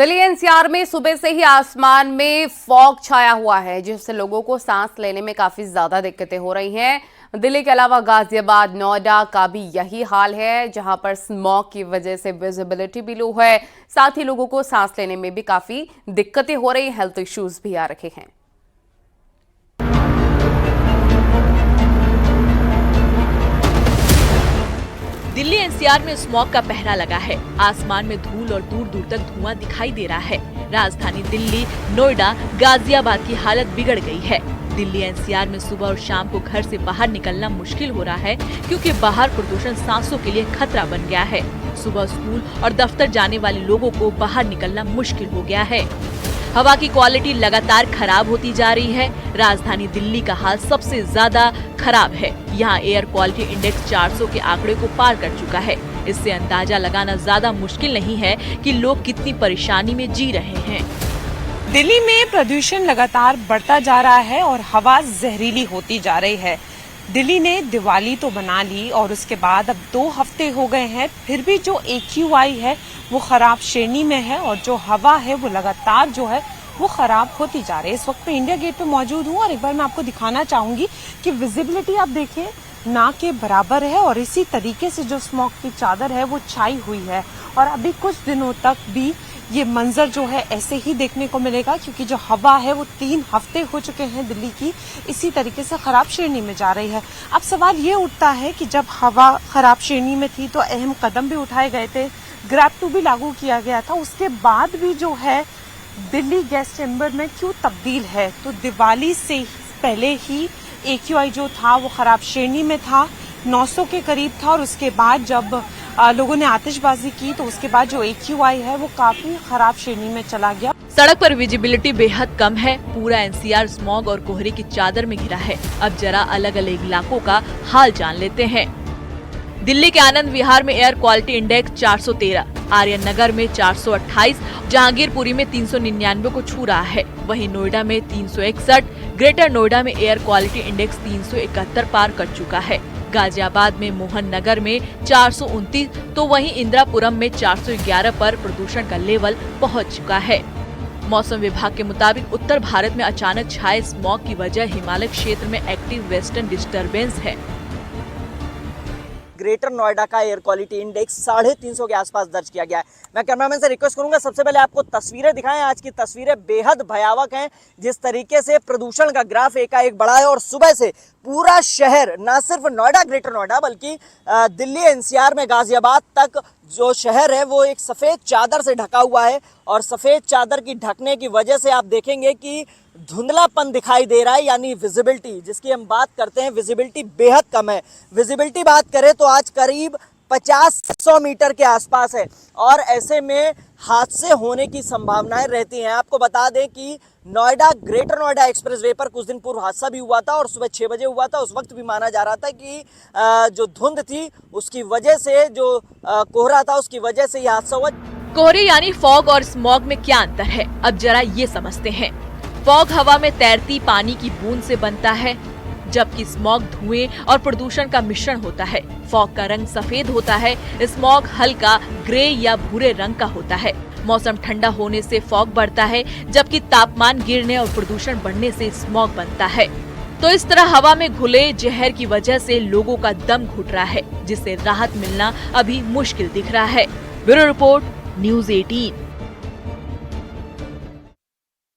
Delhi NCR में सुबह से ही आसमान में फॉग छाया हुआ है, जिससे लोगों को सांस लेने में काफी ज्यादा दिक्कतें हो रही हैं। दिल्ली के अलावा गाजियाबाद, नोएडा का भी यही हाल है, जहां पर स्मॉग की वजह से विजिबिलिटी भी लो है। साथ ही लोगों को सांस लेने में भी काफी दिक्कतें हो रही, हेल्थ इश्यूज भी आ रखे हैं। दिल्ली एनसीआर में स्मॉग का पहरा लगा है। आसमान में धूल और दूर दूर तक धुआं दिखाई दे रहा है। राजधानी दिल्ली, नोएडा, गाजियाबाद की हालत बिगड़ गई है। दिल्ली एनसीआर में सुबह और शाम को घर से बाहर निकलना मुश्किल हो रहा है, क्योंकि बाहर प्रदूषण सांसों के लिए खतरा बन गया है। सुबह स्कूल और दफ्तर जाने वाले लोगों को बाहर निकलना मुश्किल हो गया है। हवा की क्वालिटी लगातार खराब होती जा रही है। राजधानी दिल्ली का हाल सबसे ज्यादा खराब है। यहाँ एयर क्वालिटी इंडेक्स 400 के आंकड़े को पार कर चुका है। इससे अंदाजा लगाना ज्यादा मुश्किल नहीं है कि लोग कितनी परेशानी में जी रहे हैं। दिल्ली में प्रदूषण लगातार बढ़ता जा रहा है और हवा जहरीली होती जा रही है। दिल्ली ने दिवाली तो बना ली और उसके बाद अब 2 हफ्ते हो गए हैं, फिर भी जो AQI है वो खराब श्रेणी में है और जो हवा है वो लगातार जो है वो खराब होती जा रही है। इस वक्त मैं इंडिया गेट पे मौजूद हूँ और एक बार मैं आपको दिखाना चाहूंगी कि विजिबिलिटी आप देखिए ना के बराबर है और इसी तरीके से जो स्मॉग की चादर है वो छाई हुई है और अभी कुछ दिनों तक भी ये मंजर जो है ऐसे ही देखने को मिलेगा, क्योंकि जो हवा है वो 3 हफ्ते हो चुके हैं दिल्ली की इसी तरीके से खराब श्रेणी में जा रही है। अब सवाल ये उठता है कि जब हवा खराब श्रेणी में थी तो अहम कदम भी उठाए गए थे, ग्रैब 2 भी लागू किया गया था, उसके बाद भी जो है दिल्ली गैस चैम्बर में क्यों तब्दील है? तो दिवाली से पहले ही AQI जो था वो खराब श्रेणी में था, 900 के करीब था और उसके बाद जब लोगों ने आतिशबाजी की तो उसके बाद जो AQI है वो काफी खराब श्रेणी में चला गया। सड़क पर विजिबिलिटी बेहद कम है। पूरा एनसीआर स्मॉग और कोहरे की चादर में घिरा है। अब जरा अलग अलग इलाकों का हाल जान लेते हैं। दिल्ली के आनंद विहार में एयर क्वालिटी इंडेक्स 413, आर्यन नगर में 428, जहांगीरपुरी में 399 को छू रहा है। वहीं नोएडा में 361, ग्रेटर नोएडा में एयर क्वालिटी इंडेक्स 371 पार कर चुका है। गाजियाबाद में मोहन नगर में 429, तो वहीं इंदिरापुरम में 411 पर प्रदूषण का लेवल पहुंच चुका है। मौसम विभाग के मुताबिक उत्तर भारत में अचानक छाए स्मॉग की वजह हिमालय क्षेत्र में एक्टिव वेस्टर्न डिस्टर्बेंस है। ग्रेटर नोएडा का एयर क्वालिटी इंडेक्स 350 के आसपास दर्ज किया गया है। मैं कैमरामैन से रिक्वेस्ट करूंगा सबसे पहले आपको तस्वीरें दिखाएं। आज की तस्वीरें बेहद भयावह हैं। जिस तरीके से प्रदूषण का ग्राफ एकाएक बढ़ा है और सुबह से पूरा शहर, ना सिर्फ नोएडा, ग्रेटर नोएडा, बल्कि दिल्ली एनसीआर में गाजियाबाद तक जो शहर है वो एक सफ़ेद चादर से ढका हुआ है और सफ़ेद चादर की ढकने की वजह से आप देखेंगे कि धुंधलापन दिखाई दे रहा है, यानी विजिबिलिटी जिसकी हम बात करते हैं, विजिबिलिटी बेहद कम है। विजिबिलिटी बात करें तो आज करीब 50-100 मीटर के आसपास है और ऐसे में हादसे होने की संभावनाएं रहती हैं। आपको बता दें कि नोएडा ग्रेटर नोएडा एक्सप्रेसवे पर कुछ दिन पूर्व हादसा भी हुआ था और सुबह 6 बजे हुआ था। उस वक्त भी माना जा रहा था कि जो धुंध थी उसकी वजह से, जो कोहरा था उसकी वजह से यह हादसा हुआ। कोहरे यानी फॉग और स्मॉग में क्या अंतर है, अब जरा ये समझते हैं। फॉग हवा में तैरती पानी की बूंद से बनता है, जबकि स्मॉग धुएं और प्रदूषण का मिश्रण होता है। फॉग का रंग सफेद होता है, स्मॉग हल्का ग्रे या भूरे रंग का होता है। मौसम ठंडा होने से फॉग बढ़ता है, जबकि तापमान गिरने और प्रदूषण बढ़ने से स्मॉग बनता है। तो इस तरह हवा में घुले जहर की वजह से लोगों का दम घुट रहा है, जिससे राहत मिलना अभी मुश्किल दिख रहा है। Bureau report, news 18।